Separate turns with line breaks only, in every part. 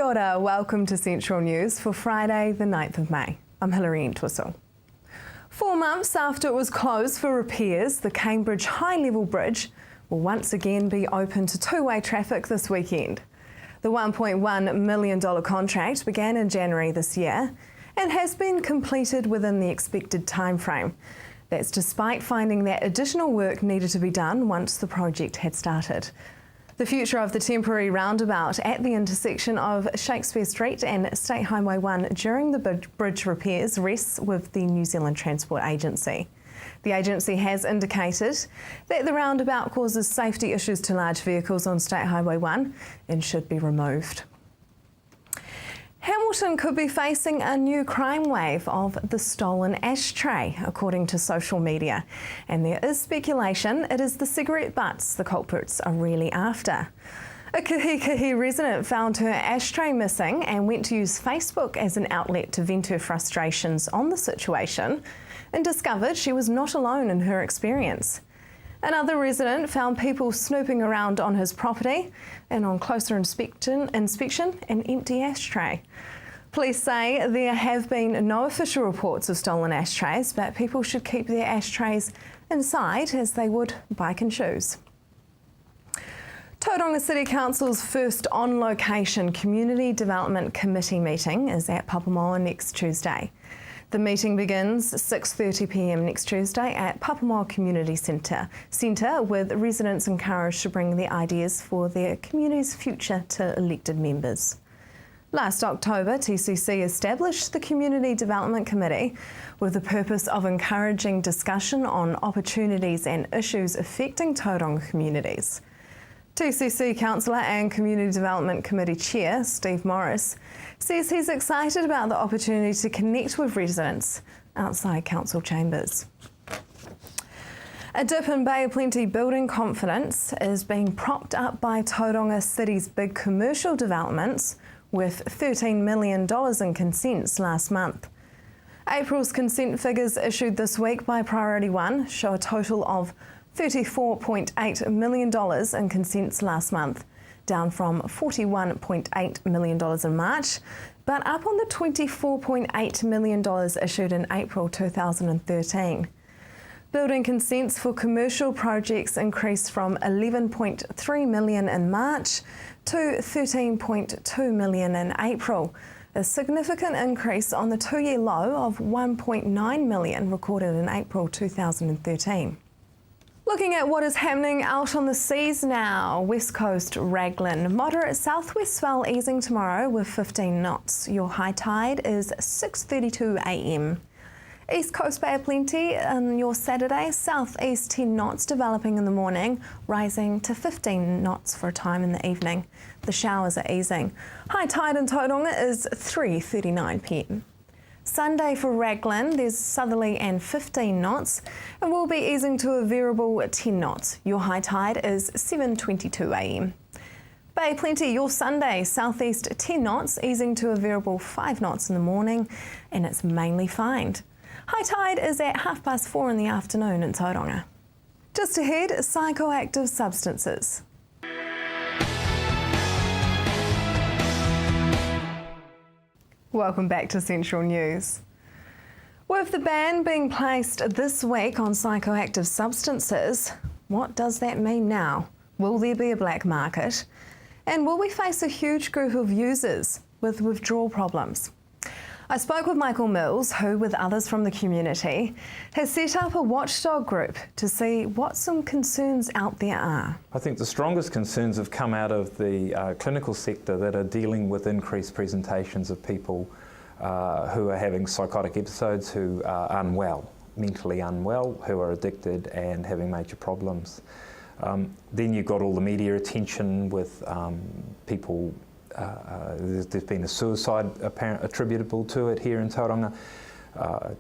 Kia ora, welcome to Central News for Friday the 9th of May. I'm Hilary Entwistle. 4 months after it was closed for repairs, the Cambridge High Level Bridge will once again be open to two-way traffic this weekend. The $1.1 million contract began in January this year and has been completed within the expected timeframe. That's despite finding that additional work needed to be done once the project had started. The future of the temporary roundabout at the intersection of Shakespeare Street and State Highway 1 during the bridge repairs rests with the New Zealand Transport Agency. The agency has indicated that the roundabout causes safety issues to large vehicles on State Highway 1 and should be removed. Hamilton could be facing a new crime wave of the stolen ashtray, according to social media. And there is speculation it is the cigarette butts the culprits are really after. A Kahikahi resident found her ashtray missing and went to use Facebook as an outlet to vent her frustrations on the situation and discovered she was not alone in her experience. Another resident found people snooping around on his property and on closer inspection, an empty ashtray. Police say there have been no official reports of stolen ashtrays, but people should keep their ashtrays inside as they would bike and shoes. Tauranga City Council's first on-location Community Development Committee meeting is at Papamoa next Tuesday. The meeting begins 6:30 p.m. next Tuesday at Papamoa Community Centre, with residents encouraged to bring their ideas for their community's future to elected members. Last October, TCC established the Community Development Committee with the purpose of encouraging discussion on opportunities and issues affecting Tauranga communities. TCC Councillor and Community Development Committee Chair, Steve Morris, says he's excited about the opportunity to connect with residents outside council chambers. A dip in Bay of Plenty building confidence is being propped up by Tauranga City's big commercial developments worth $13 million in consents last month. April's consent figures issued this week by Priority One show a total of $34.8 million in consents last month, down from $41.8 million in March, but up on the $24.8 million issued in April 2013. Building consents for commercial projects increased from $11.3 million in March to $13.2 million in April, a significant increase on the two-year low of $1.9 million recorded in April 2013. Looking at what is happening out on the seas now, West Coast Raglan. Moderate southwest swell easing tomorrow with 15 knots. Your high tide is 6:32 a.m. East Coast Bay of Plenty on your Saturday, southeast 10 knots developing in the morning, rising to 15 knots for a time in the evening. The showers are easing. High tide in Tauranga is 3:39 p.m. Sunday for Raglan, there's southerly and 15 knots, and we'll be easing to a variable 10 knots. Your high tide is 7:22 a.m. Bay Plenty, your Sunday, southeast 10 knots, easing to a variable 5 knots in the morning, and it's mainly fine. High tide is at 4:30 in the afternoon in Tauranga. Just ahead, psychoactive substances. Welcome back to Central News. With the ban being placed this week on psychoactive substances, what does that mean now? Will there be a black market? And will we face a huge group of users with withdrawal problems? I spoke with Michael Mills, who, with others from the community, has set up a watchdog group to see what some concerns out there are.
I think the strongest concerns have come out of the clinical sector that are dealing with increased presentations of people who are having psychotic episodes, who are unwell, mentally unwell, who are addicted and having major problems. Then you've got all the media attention with people. There's been a suicide attributable to it here in Tauranga.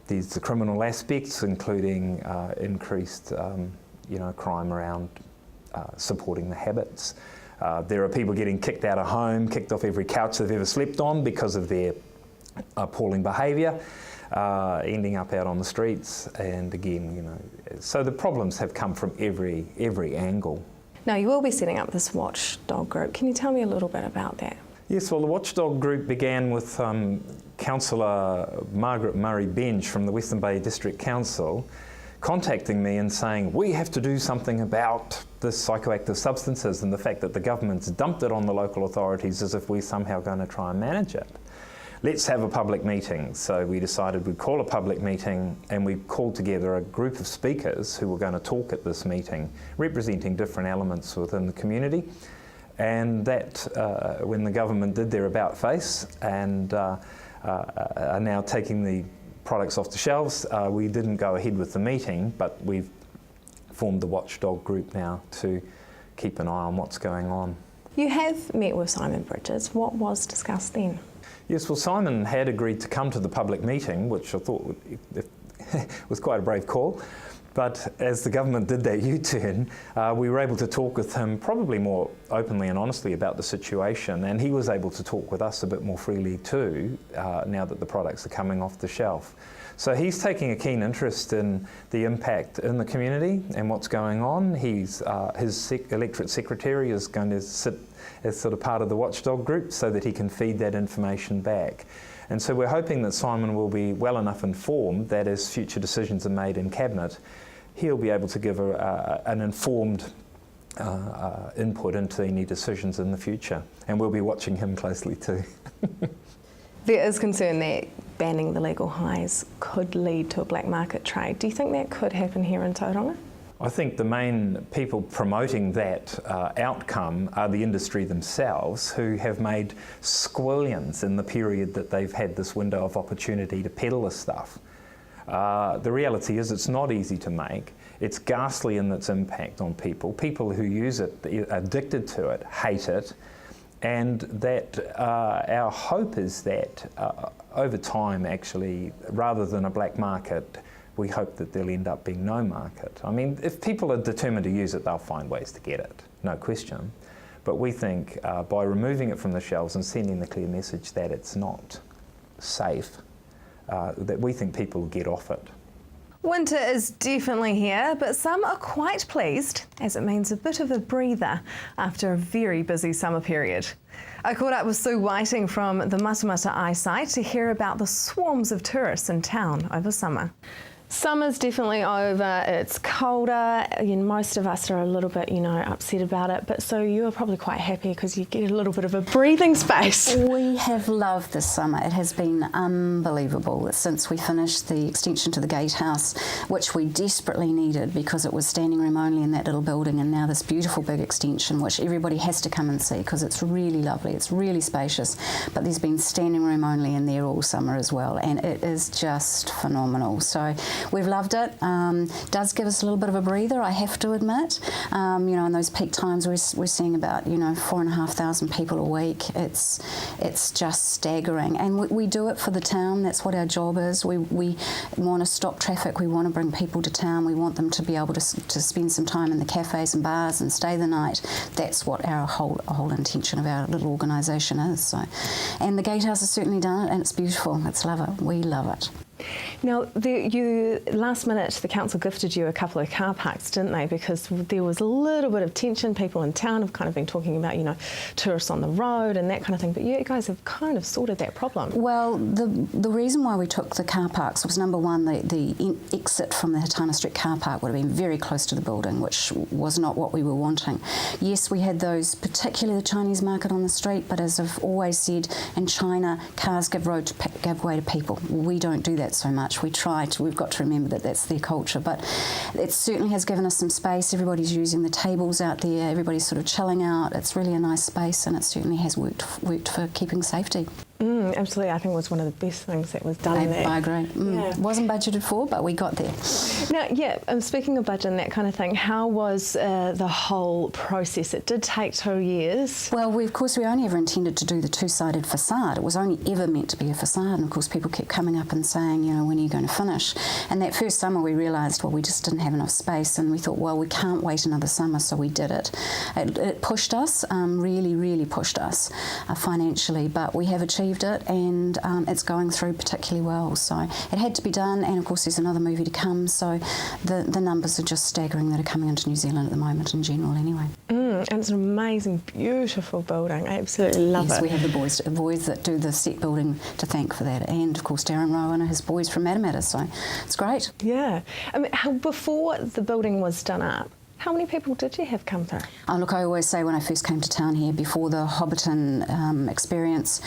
There's the criminal aspects, including increased crime around supporting the habits. There are people getting kicked out of home, kicked off every couch they've ever slept on because of their appalling behaviour, ending up out on the streets. And again, so the problems have come from every angle.
Now, you will be setting up this watchdog group. Can you tell me a little bit about that?
Yes, well, the Watchdog Group began with Councillor Margaret Murray-Benj from the Western Bay District Council contacting me and saying, we have to do something about this psychoactive substances and the fact that the government's dumped it on the local authorities as if we're somehow going to try and manage it. Let's have a public meeting. So we decided we'd call a public meeting, and we called together a group of speakers who were going to talk at this meeting, representing different elements within the community. And that, when the government did their about face and are now taking the products off the shelves, we didn't go ahead with the meeting, but we've formed the Watchdog Group now to keep an eye on what's going on.
You have met with Simon Bridges. What was discussed then?
Yes, well, Simon had agreed to come to the public meeting, which I thought was quite a brave call. But as the government did that U-turn, we were able to talk with him probably more openly and honestly about the situation, and he was able to talk with us a bit more freely too, now that the products are coming off the shelf. So he's taking a keen interest in the impact in the community and what's going on. His electorate secretary is going to sit as sort of part of the Watchdog Group so that he can feed that information back. And so we're hoping that Simon will be well enough informed that as future decisions are made in Cabinet, he'll be able to give an informed input into any decisions in the future. And we'll be watching him closely too.
There is concern that banning the legal highs could lead to a black market trade. Do you think that could happen here in Tauranga?
I think the main people promoting that outcome are the industry themselves, who have made squillions in the period that they've had this window of opportunity to peddle this stuff. The reality is it's not easy to make. It's ghastly in its impact on people. People who use it, are addicted to it, hate it, and that our hope is that over time, actually, rather than a black market, we hope that there'll end up being no market. I mean, if people are determined to use it, they'll find ways to get it, no question. But we think by removing it from the shelves and sending the clear message that it's not safe, that we think people will get off it.
Winter is definitely here, but some are quite pleased as it means a bit of a breather after a very busy summer period. I caught up with Sue Whiting from the Matamata Eyesight to hear about the swarms of tourists in town over summer. Summer's definitely over, it's colder, most of us are a little bit, upset about it, but so you're probably quite happy because you get a little bit of a breathing space.
We have loved this summer. It has been unbelievable since we finished the extension to the gatehouse, which we desperately needed because it was standing room only in that little building, and now this beautiful big extension, which everybody has to come and see because it's really lovely, it's really spacious, but there's been standing room only in there all summer as well, and it is just phenomenal. So we've loved it. Does give us a little bit of a breather, I have to admit. In those peak times we're seeing about 4,500 people a week. It's just staggering, and we do it for the town. That's what our job is. We want to stop traffic. We want to bring people to town. We want them to be able to spend some time in the cafes and bars and stay the night. That's what our whole intention of our little organisation is. So, and the Gatehouse has certainly done it, and it's beautiful. It's love it. We love it.
Now, last minute, the council gifted you a couple of car parks, didn't they? Because there was a little bit of tension. People in town have kind of been talking about, tourists on the road and that kind of thing. But you guys have kind of sorted that problem.
Well, the reason why we took the car parks was, number one, the exit from the Hatana Street car park would have been very close to the building, which was not what we were wanting. Yes, we had those, particularly the Chinese market on the street, but as I've always said, in China, cars give way to people. We don't do that so much. We've got to remember that that's their culture, but it certainly has given us some space. Everybody's using the tables out there, everybody's sort of chilling out. It's really a nice space, and it certainly has worked for keeping safety.
Absolutely, I think it was one of the best things that was done there.
I agree.
Yeah.
Wasn't budgeted for, but we got there.
Now, speaking of budget and that kind of thing, how was the whole process? It did take 2 years.
Well, of course, we only ever intended to do the two-sided facade. It was only ever meant to be a facade, and of course people kept coming up and saying, when are you going to finish? And that first summer we realised, we just didn't have enough space, and we thought, we can't wait another summer, so we did it. It pushed us, really, really pushed us financially, but we have achieved it, and it's going through particularly well. So it had to be done, and of course there's another movie to come, so the numbers are just staggering that are coming into New Zealand at the moment in general anyway.
And it's an amazing, beautiful building. I absolutely love
Yes,
it.
we have the boys that do the set building to thank for that, and of course Darren Rowan and his boys from Matamata, so it's great.
Yeah. I mean, before the building was done up, how many people did you have come through?
Look, I always say when I first came to town here, before the Hobbiton experience,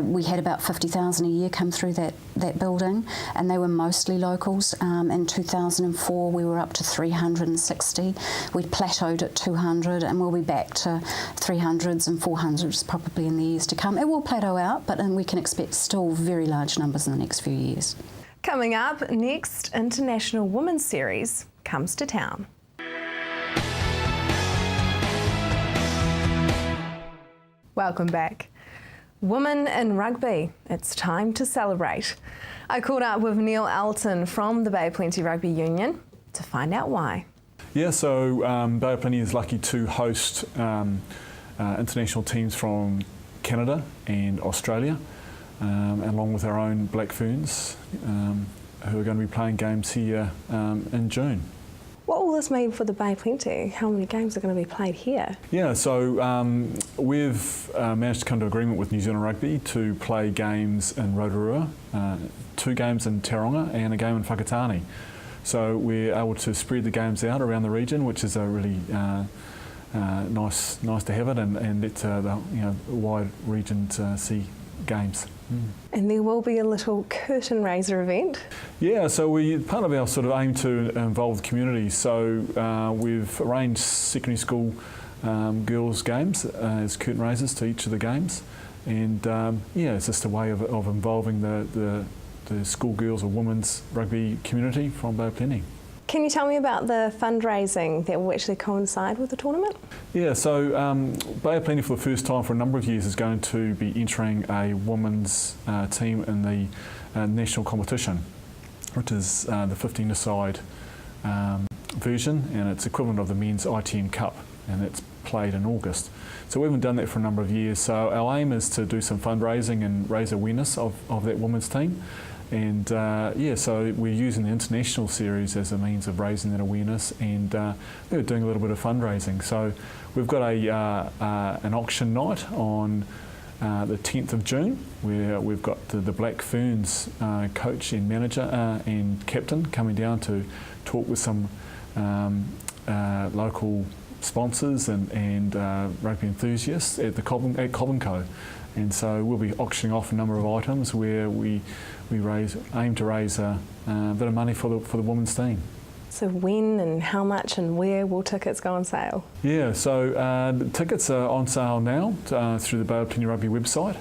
we had about 50,000 a year come through that building, and they were mostly locals. In 2004, we were up to 360. We'd plateaued at 200, and we'll be back to 300s and 400s probably in the years to come. It will plateau out, but we can expect still very large numbers in the next few years.
Coming up next, International Women's Series comes to town. Welcome back. Women in rugby, it's time to celebrate. I caught up with Neil Elton from the Bay of Plenty Rugby Union to find out why.
Yeah, so Bay of Plenty is lucky to host international teams from Canada and Australia, along with our own Black Ferns, who are going to be playing games here in June.
What will this mean for the Bay of Plenty? How many games are going to be played here?
Yeah, so we've managed to come to agreement with New Zealand Rugby to play games in Rotorua, 2 games in Tauranga and a game in Whakatane. So we're able to spread the games out around the region, which is a really nice to have it, and let the wide region to see games.
And there will be a little curtain raiser event.
Yeah, so part of our sort of aim to involve the community. So we've arranged secondary school girls' games as curtain raisers to each of the games, and it's just a way of involving the schoolgirls or women's rugby community from Bay of Plenty.
Can you tell me about the fundraising that will actually coincide with the tournament?
Yeah, so Bay of Plenty for the first time for a number of years is going to be entering a women's team in the national competition, which is the 15-a-side version, and it's equivalent of the men's ITM Cup, and it's played in August. So we haven't done that for a number of years, so our aim is to do some fundraising and raise awareness of that women's team. And so we're using the international series as a means of raising that awareness, and we're doing a little bit of fundraising. So we've got an auction night on the 10th of June, where we've got the Black Ferns coach and manager and captain coming down to talk with some local sponsors and rugby enthusiasts at Cobb & Co. And so we'll be auctioning off a number of items where we aim to raise a bit of money for the women's team.
So when and how much and where will tickets go on sale?
Yeah, so the tickets are on sale now through the Bay of Plenty Rugby website,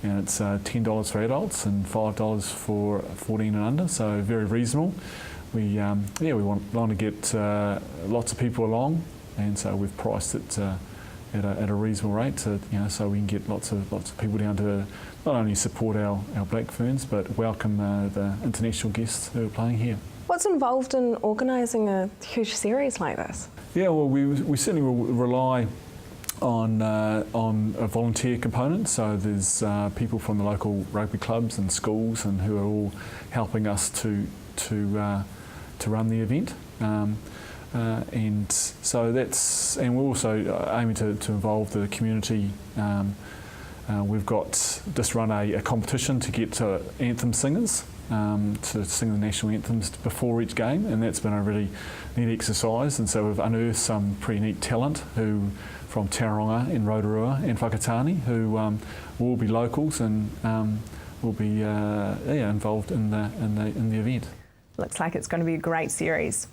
and it's $10 for adults and $5 for 14 and under, so very reasonable. We want to get lots of people along, and so we've priced it at a reasonable rate, so we can get lots of people down to not only support our Black Ferns, but welcome the international guests who are playing here.
What's involved in organising a huge series like this?
Yeah, well, we certainly will rely on a volunteer component. So there's people from the local rugby clubs and schools, and who are all helping us to run the event. And so and we're also aiming to involve the community. We've just run a competition to get anthem singers to sing the national anthems before each game, and that's been a really neat exercise. And so we've unearthed some pretty neat talent from Tauranga and Rotorua and Whakatane who will be locals and will be involved in the event.
Looks like it's going to be a great series.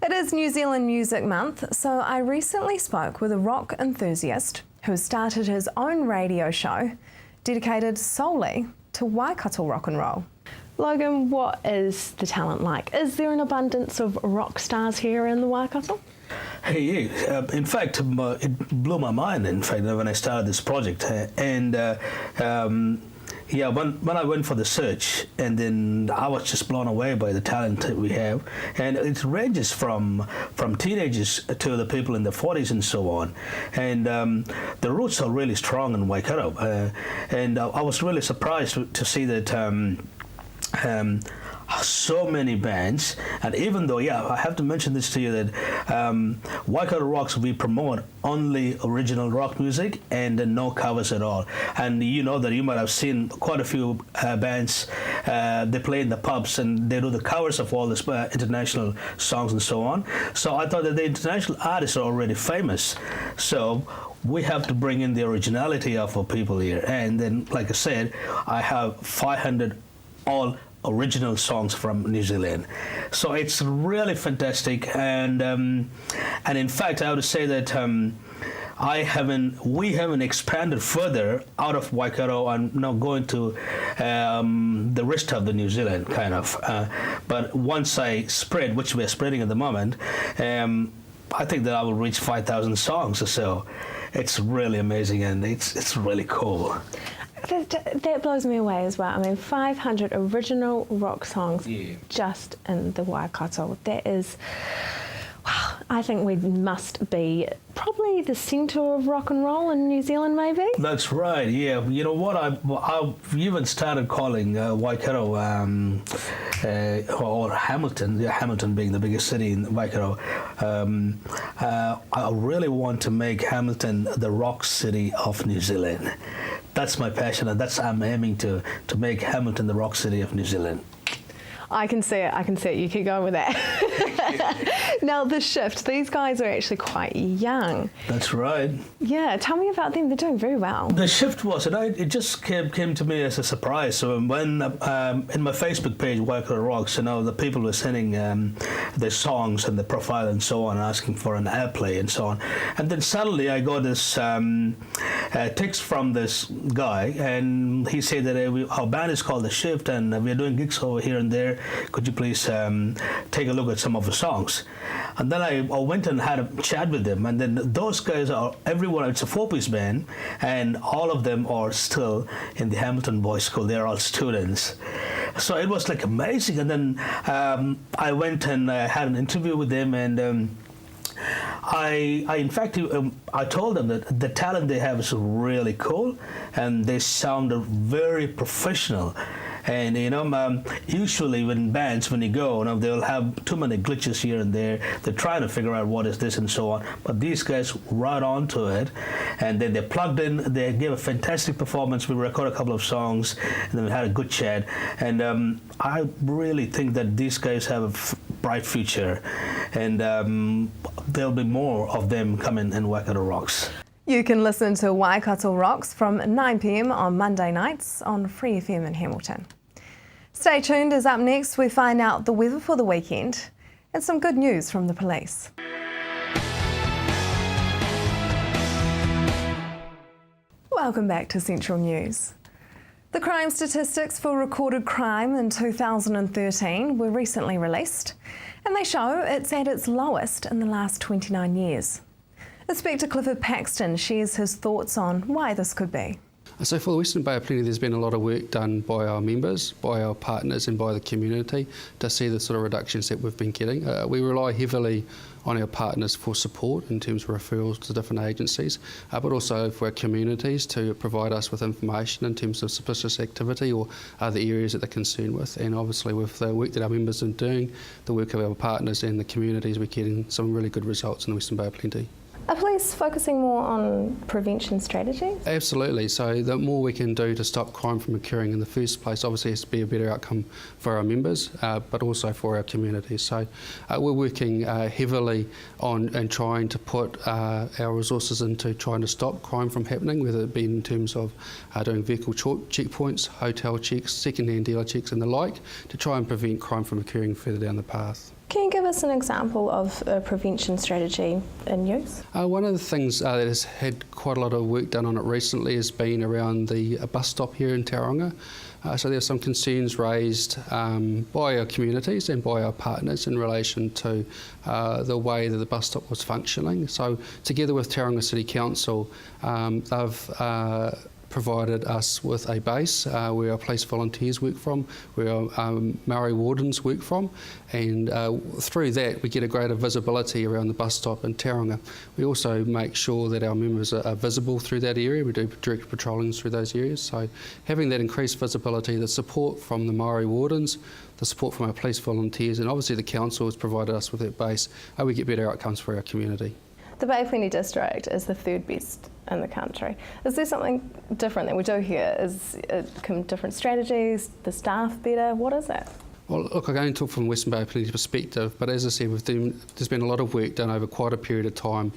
It is New Zealand Music Month, so I recently spoke with a rock enthusiast who started his own radio show dedicated solely to Waikato rock and roll.
Logan, what is the talent like? Is there an abundance of rock stars here in the Waikato?
Hey, yeah. In fact, it blew my mind, in fact, when I started this project. When I went for the search, and then I was just blown away by the talent that we have. And it ranges from teenagers to the people in the 40s and so on. And the roots are really strong in Waikato. And I was really surprised to see that so many bands, and even though, I have to mention this to you that Waikato Rocks, we promote only original rock music and no covers at all. And you know that you might have seen quite a few bands, they play in the pubs and they do the covers of all this international songs and so on. So I thought that the international artists are already famous, so we have to bring in the originality of our people here. And then, like I said, I have 500 all original songs from New Zealand, so it's really fantastic. And in fact, I would say that we haven't expanded further out of Waikato and now going to the rest of the New Zealand kind of. But once I spread, which we are spreading at the moment, I think that I will reach 5,000 songs or so. It's really amazing, and it's really cool.
That blows me away as well. I mean, 500 original rock songs just in the Waikato. That is, wow, I think we must be probably the centre of rock and roll in New Zealand, maybe?
That's right, yeah. You know what, I've even started calling Waikato or Hamilton, Hamilton being the biggest city in Waikato. I really want to make Hamilton the rock city of New Zealand. That's my passion, and I'm aiming to make Hamilton the rock city of New Zealand.
I can see it. You keep going with that. Now, The Shift, these guys are actually quite young.
That's right.
Yeah, tell me about them. They're doing very well.
The Shift was, it just came to me as a surprise. So when in my Facebook page, Waikato Rocks, the people were sending their songs and the profile and so on, asking for an airplay and so on. And then suddenly I got this text from this guy, and he said that our band is called The Shift, and we're doing gigs over here and there. Could you please take a look at some of the songs? And then I went and had a chat with them, and then those guys are everyone. It's a 4-piece band, and all of them are still in the Hamilton Boys School. They're all students, so it was like amazing. And then I went and had an interview with them, and in fact, I told them that the talent they have is really cool, and they sound very professional. And usually when bands, when you go, they'll have too many glitches here and there. They're trying to figure out what is this and so on. But these guys right on to it, and then they plugged in. They gave a fantastic performance. We recorded a couple of songs, and then we had a good chat. And I really think that these guys have a bright future, and there'll be more of them coming in Waikato Rocks.
You can listen to Waikato Rocks from 9 p.m. on Monday nights on Free FM in Hamilton. Stay tuned, as up next we find out the weather for the weekend and some good news from the police. Welcome back to Central News. The crime statistics for recorded crime in 2013 were recently released, and they show it's at its lowest in the last 29 years. Inspector Clifford Paxton shares his thoughts on why this could be.
So for the Western Bay of Plenty, there's been a lot of work done by our members, by our partners and by the community to see the sort of reductions that we've been getting. We rely heavily on our partners for support in terms of referrals to different agencies, but also for our communities to provide us with information in terms of suspicious activity or other areas that they're concerned with. And obviously with the work that our members are doing, the work of our partners and the communities, we're getting some really good results in the Western Bay of Plenty.
Are police focusing more on prevention strategies?
Absolutely. So the more we can do to stop crime from occurring in the first place, obviously has to be a better outcome for our members, but also for our communities. So we're working heavily on and trying to put our resources into trying to stop crime from happening, whether it be in terms of doing vehicle checkpoints, hotel checks, second-hand dealer checks and the like, to try and prevent crime from occurring further down the path.
Can you give us an example of a prevention strategy in use?
One of the things that has had quite a lot of work done on it recently has been around the bus stop here in Tauranga. So there are some concerns raised by our communities and by our partners in relation to the way that the bus stop was functioning. So together with Tauranga City Council, they've provided us with a base where our police volunteers work from, where our Maori wardens work from, and through that we get a greater visibility around the bus stop in Tauranga. We also make sure that our members are visible through that area. We do direct patrollings through those areas, so having that increased visibility, the support from the Maori wardens, the support from our police volunteers, and obviously the council has provided us with that base, we get better outcomes for our community.
The Bay Plenty district is the third best in the country. Is there something different that we do here? Is it different strategies, the staff better? What is it?
Well, look, I can only talk from Western Bay Plenty perspective, but as I said, there's been a lot of work done over quite a period of time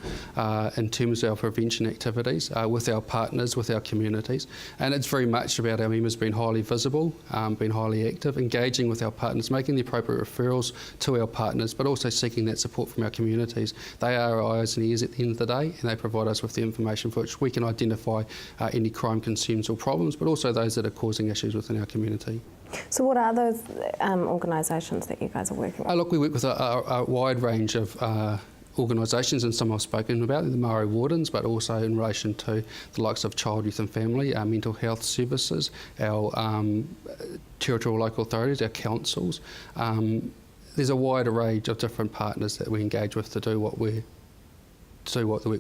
in terms of our prevention activities with our partners, with our communities, and it's very much about our members being highly visible, being highly active, engaging with our partners, making the appropriate referrals to our partners, but also seeking that support from our communities. They are our eyes and ears at the end of the day, and they provide us with the information for which we can identify any crime concerns or problems, but also those that are causing issues within our community.
So what are those organisations that you guys are working with?
Look, we work with a wide range of organisations, and some I've spoken about, the Maori Wardens, but also in relation to the likes of Child, Youth and Family, our mental health services, our territorial local authorities, our councils. There's a wide range of different partners that we engage with to do the work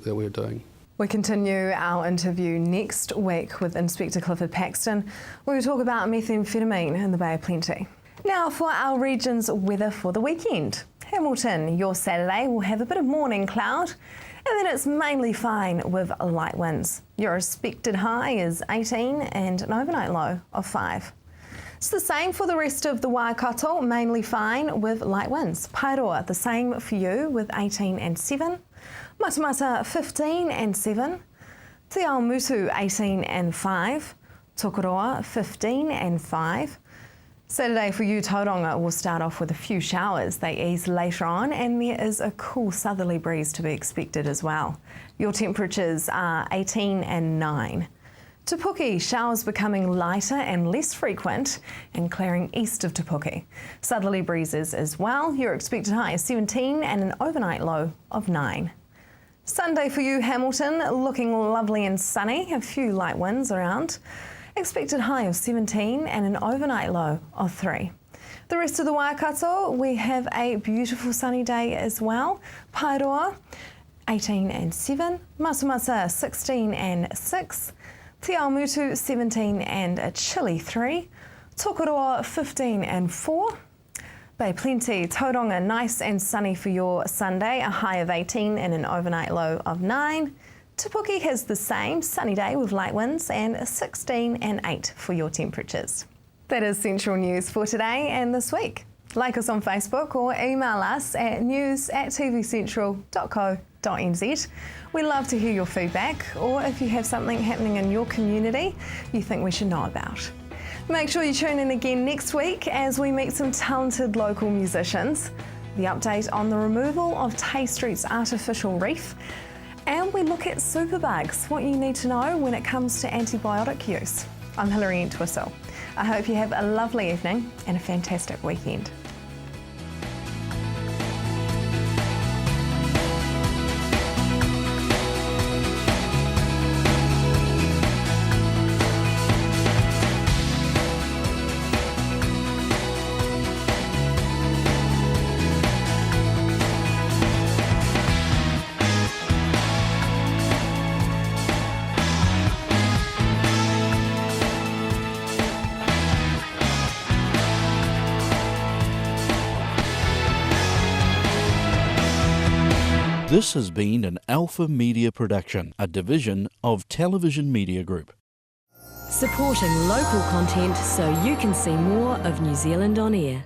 that we're doing.
We continue our interview next week with Inspector Clifford Paxton, where we talk about methamphetamine in the Bay of Plenty. Now for our region's weather for the weekend. Hamilton, your Saturday will have a bit of morning cloud, and then it's mainly fine with light winds. Your expected high is 18 and an overnight low of 5. It's the same for the rest of the Waikato, mainly fine with light winds. Paeroa, the same for you with 18 and 7. Matamata 15 and 7, Te Awamutu 18 and 5, Tokoroa 15 and 5. Saturday for you, Tauranga, will start off with a few showers. They ease later on, and there is a cool southerly breeze to be expected as well. Your temperatures are 18 and 9. Te Puke, showers becoming lighter and less frequent and clearing east of Te Puke. Southerly breezes as well. Your expected high is 17 and an overnight low of 9. Sunday for you, Hamilton, looking lovely and sunny, a few light winds around. Expected high of 17 and an overnight low of 3. The rest of the Waikato, we have a beautiful sunny day as well. Paeroa, 18 and 7. Matamata, 16 and 6. Te Awamutu, 17 and a chilly 3. Tokoroa, 15 and 4. Bay Plenty, Tauranga, nice and sunny for your Sunday, a high of 18 and an overnight low of 9. Te Puke has the same, sunny day with light winds, and 16 and 8 for your temperatures. That is Central News for today and this week. Like us on Facebook or email us at news@tvcentral.co.nz. We love to hear your feedback, or if you have something happening in your community you think we should know about. Make sure you tune in again next week as we meet some talented local musicians, the update on the removal of Tay Street's artificial reef, and we look at superbugs, what you need to know when it comes to antibiotic use. I'm Hilary Entwistle. I hope you have a lovely evening and a fantastic weekend.
This has been an Alpha Media production, a division of Television Media Group.
Supporting local content so you can see more of New Zealand on air.